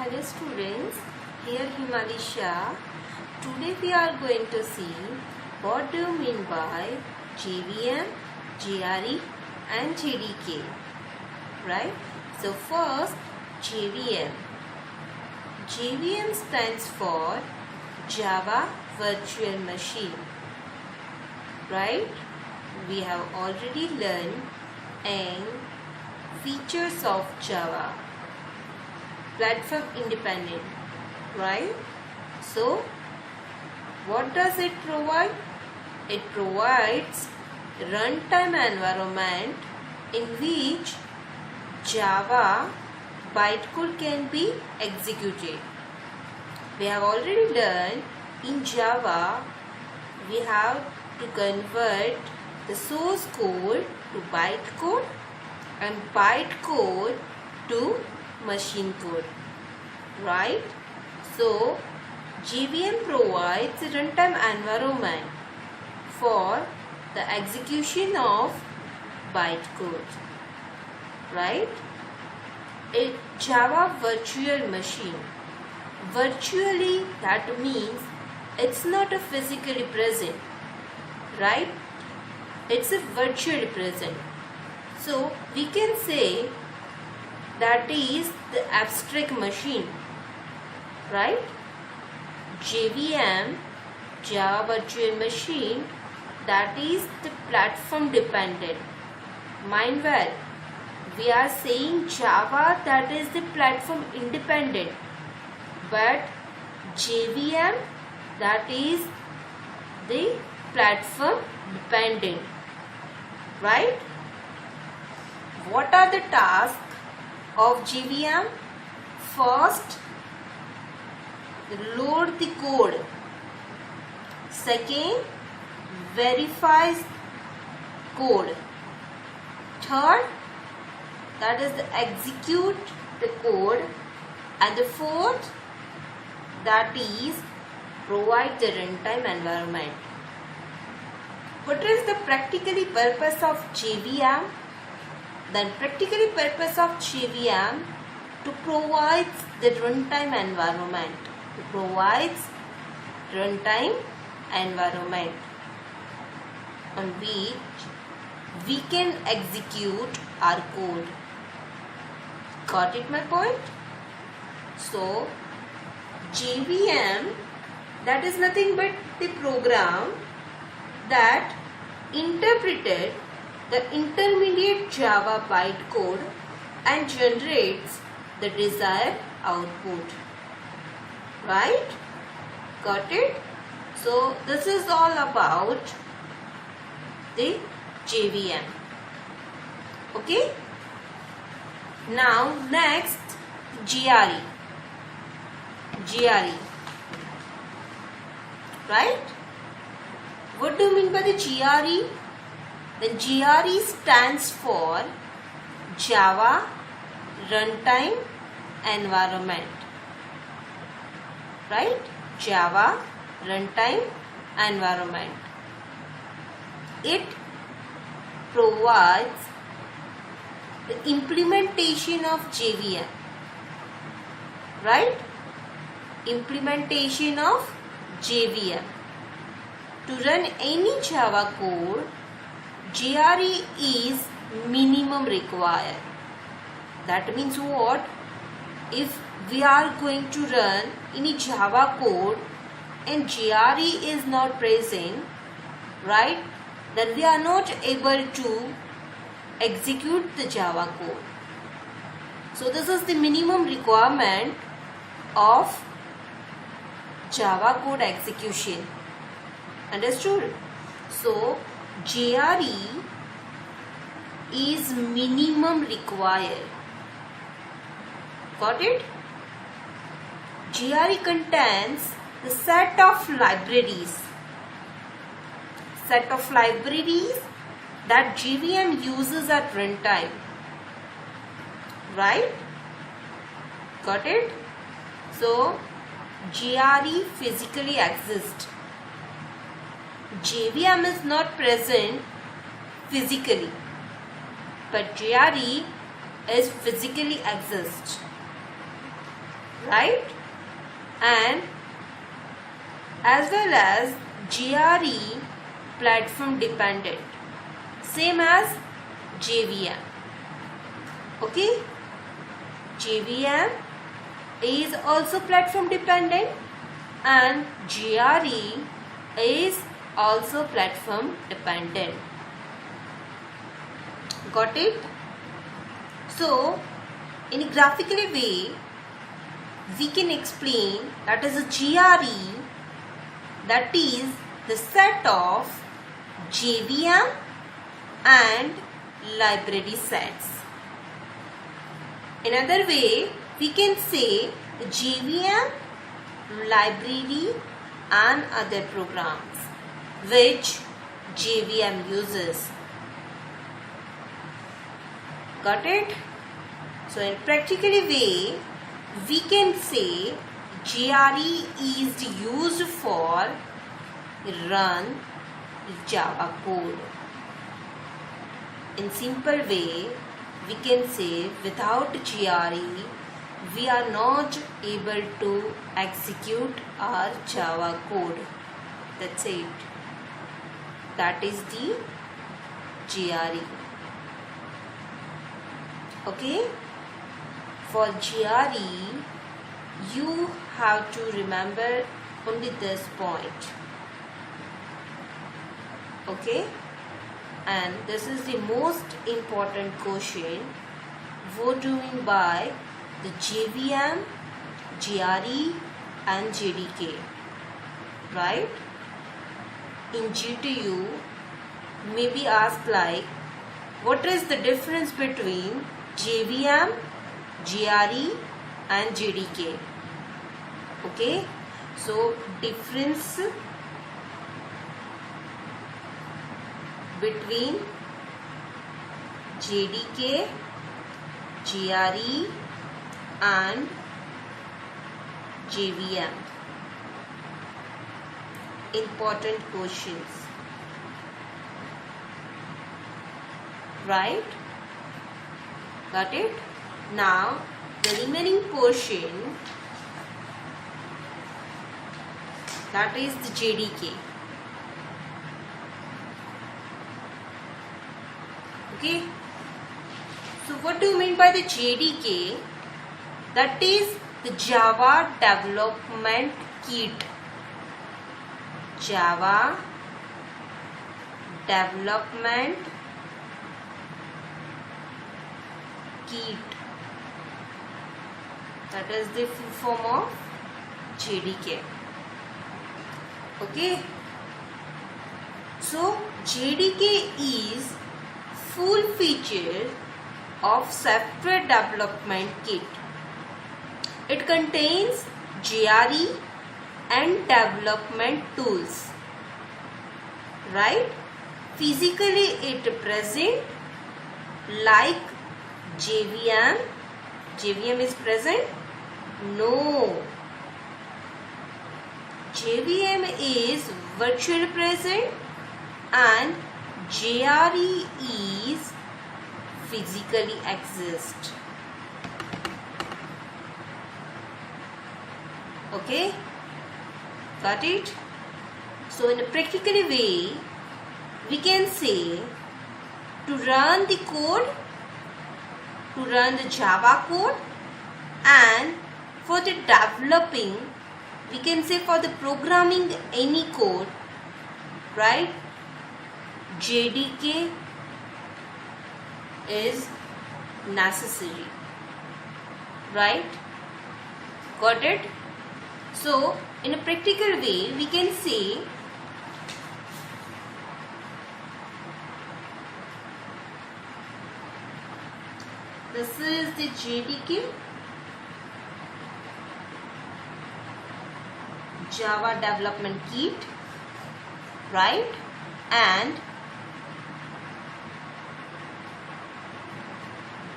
Hello students, here Himali Shah. Today we are going to see what do you mean by JVM, JRE and JDK, right? So first JVM. JVM stands for Java Virtual Machine, right? We have already learned and features of Java. Platform independent, right? So what does it provide? It provides runtime environment in which Java bytecode can be executed. We have already learned in Java we have to convert the source code to bytecode and bytecode to machine code, right? So JVM provides a runtime environment for the execution of bytecode, right? A Java virtual machine. Virtually, that means it's not a physically present, right? It's a virtually present. So we can say that is the abstract machine, right? JVM, Java Virtual Machine, that is the platform dependent. Mind well, we are saying Java, that is the platform independent, but JVM, that is the platform dependent, right? What are the tasks of JVM? First, load the code. Second, verifies code. Third, that is the execute the code. And the fourth, that is provide the runtime environment. What is the practically purpose of JVM? The practically purpose of JVM to provide the runtime environment. It provides runtime environment on which we can execute our code. Got it my point? So JVM, that is nothing but the program that interpreted the intermediate Java bytecode and generates the desired output, right? Got it? So this is all about the JVM. Okay? Now next, JRE. JRE, right? What do you mean by the JRE? Then JRE stands for Java Runtime Environment, right? Java Runtime Environment. It provides the implementation of JVM, right? Implementation of JVM. To run any Java code, JRE is minimum required. That means what? If we are going to run any Java code and JRE is not present, right? Then we are not able to execute the Java code. So this is the minimum requirement of Java code execution. Understood? So JRE is minimum required. Got it? JRE contains the set of libraries. Set of libraries that JVM uses at runtime. Right? Got it? So JRE physically exists. JVM is not present physically, but JRE is physically exists. right? And as well as GRE platform dependent, same as JVM. Okay, JVM is also platform dependent and GRE is also platform dependent. Got it? So in a graphical way we can explain that is a GRE, that is the set of JVM and library sets. Another way we can say JVM, library and other programs which JVM uses. Got it? So in practical way we can say GRE is used for run Java code. In simple way we can say without GRE we are not able to execute our Java code. That's it. That is the GRE. Okay? For GRE you have to remember only this point. Okay? And this is the most important question. What do you mean by the JVM, GRE and JDK? Right? In GTU may be asked like, what is the difference between JVM, GRE and JDK? Okay, so difference between JDK, GRE and JVM. Important questions. Right? Got it? Now the remaining portion, that is the JDK. Okay. So what do you mean by the JDK? That is the Java Development Kit. Java Development Kit. That is the full form of JDK. Okay. So JDK is full feature of software development kit. It contains GRE and development tools. Right? Physically it present like JVM. JVM is present? No. JVM is virtually present and GRE is physically exist. Okay? Got it? So in a practical way, we can say to run the code, to run the Java code, and for the developing, we can say for the programming any code, right? JDK is necessary, right? Got it? So in a practical way we can say this is the JDK, Java Development Kit, right? And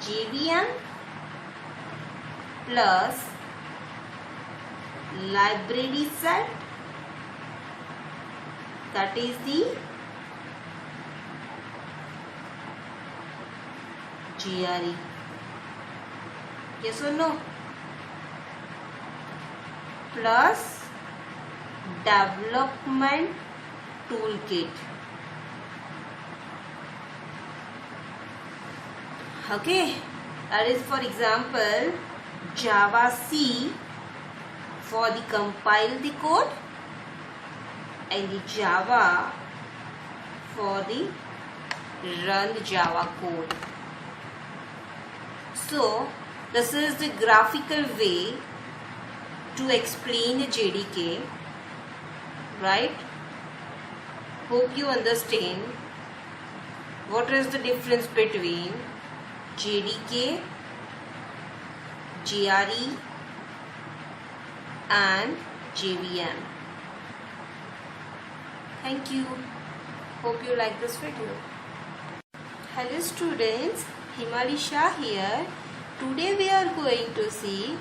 JVM plus library set, that is the GRE. Yes or no? plus development toolkit. Okay, that is for example Java C for the compile the code and the Java for the run the Java code. So this is the graphical way to explain the JDK, right? Hope you understand what is the difference between JDK, JRE and JVM. Thank you. Hope you like this video. Hello students, Himali Shah here. Today we are going to see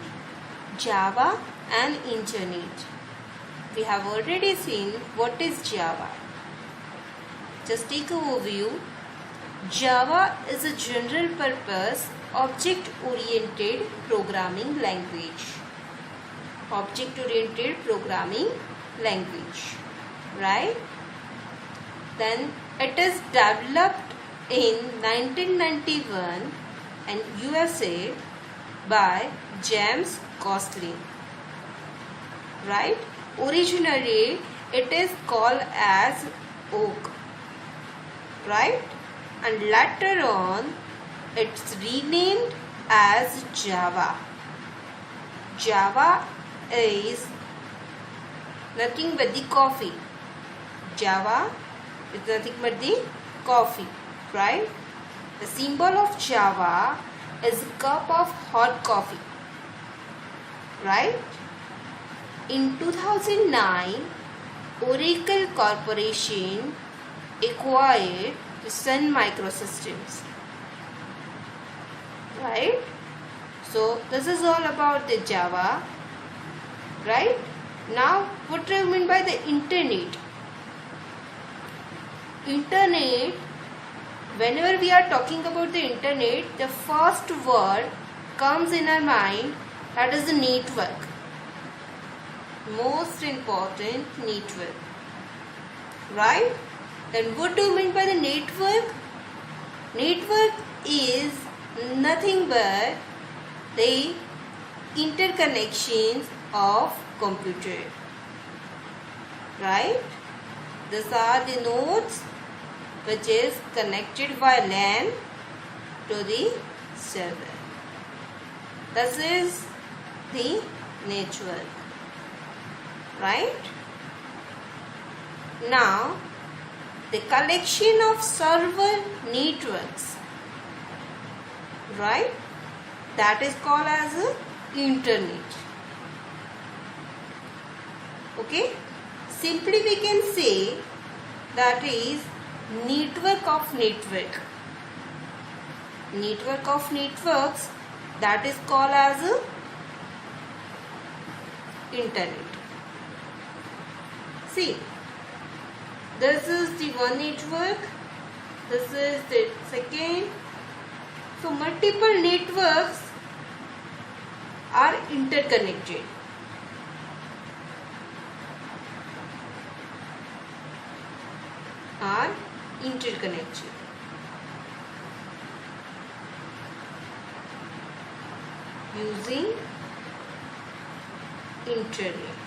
Java and Internet. We have already seen what is Java. Just take an overview. Java is a general purpose object oriented programming language. Object oriented programming language, right? Then it is developed in 1991 in USA by James Gosling, right? Originally it is called as Oak, right? And later on it's renamed as Java. Java is nothing but the coffee. Java is nothing but the coffee, right? The symbol of Java is a cup of hot coffee, right? In 2009, Oracle Corporation acquired the Sun Microsystems, right? So this is all about the Java, right? Now what do you mean by the internet? Internet, whenever we are talking about the internet, the first word comes in our mind, that is the network. Most important, network, right? Then what do you mean by the network? Network is nothing but the interconnections of computer, right? These are the nodes which is connected via LAN to the server. This is the network, right? Now the collection of server networks, right? That is called as a internet. Okay, simply we can say that is network of network. Network of networks, that is called as a internet. See, this is the one network, this is the second. So multiple networks are interconnected. Using internet.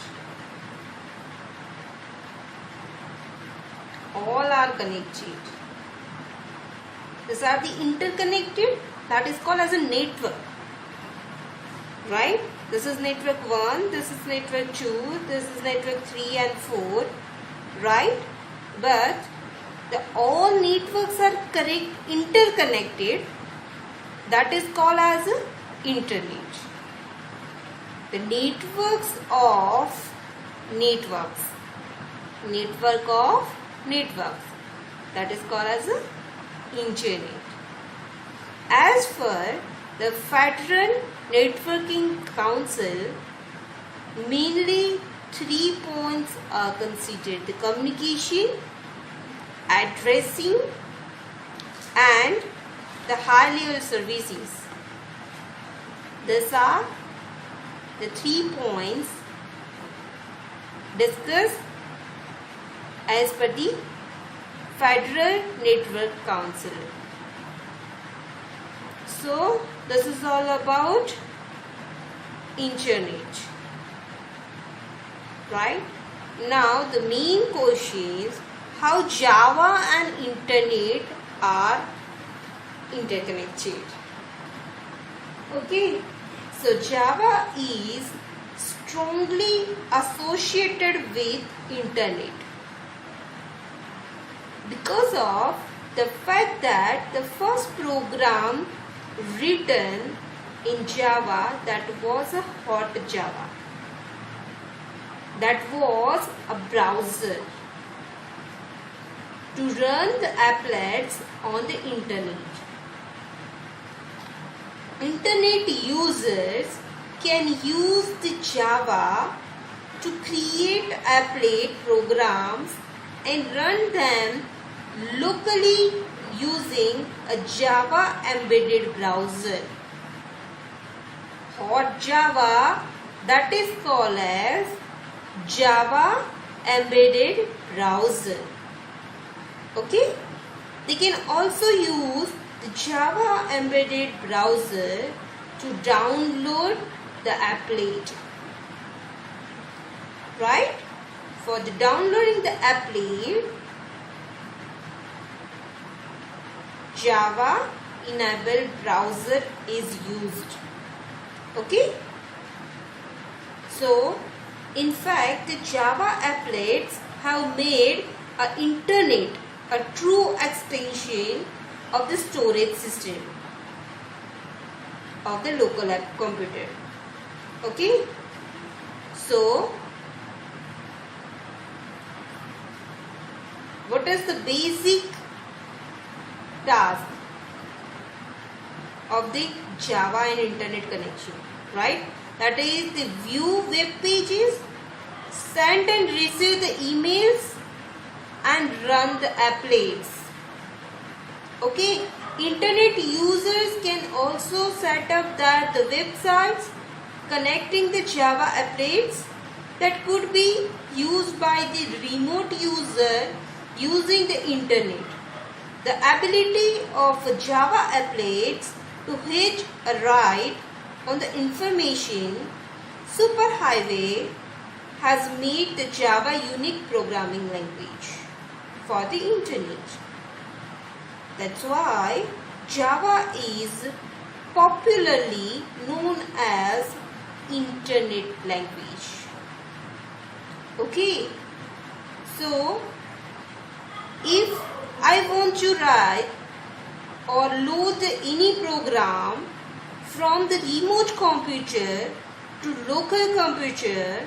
All are connected. These are the interconnected, that is called as a network, right? This is network 1, this is network 2, this is network 3 and 4, right? But all networks are interconnected, that is called as internet. The networks of networks, network of networks, that is called as internet. As per the Federal Networking Council, mainly 3 points are considered: the communication, addressing and the high level services. These are the 3 points discussed as per the Federal Network Council. So this is all about internet. Right? Now the main question is how Java and internet are interconnected. Okay, so Java is strongly associated with internet because of the fact that the first program written in Java, that was a hot Java, that was a browser to run the applets on the internet. Internet users can use the Java to create applet programs and run them locally using a Java embedded browser. Hot Java, that is called as Java embedded browser. Okay, they can also use the Java embedded browser to download the applet. Right? For the downloading the applet, Java enabled browser is used. Okay? So, in fact, the Java applets have made a internet a true extension of the storage system of the local app computer. Okay? So, what is the basic task of the Java and internet connection? Right? That is the view web pages, send and receive the emails, and run the applets. Okay, internet users can also set up the websites connecting the Java applets that could be used by the remote user using the internet. The ability of Java applets to hitch a ride on the information superhighway has made the Java unique programming language for the internet. That's why Java is popularly known as internet language. Okay, so if I want to write or load any program from the remote computer to local computer,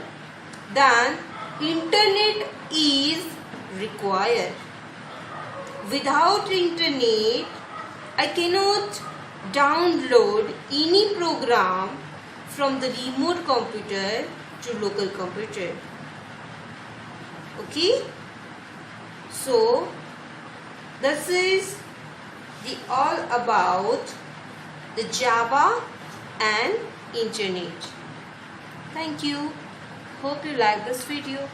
then internet is required. Without internet, I cannot download any program from the remote computer to local computer. Okay? So, this is the all about the Java and internet. Thank you. Hope you like this video.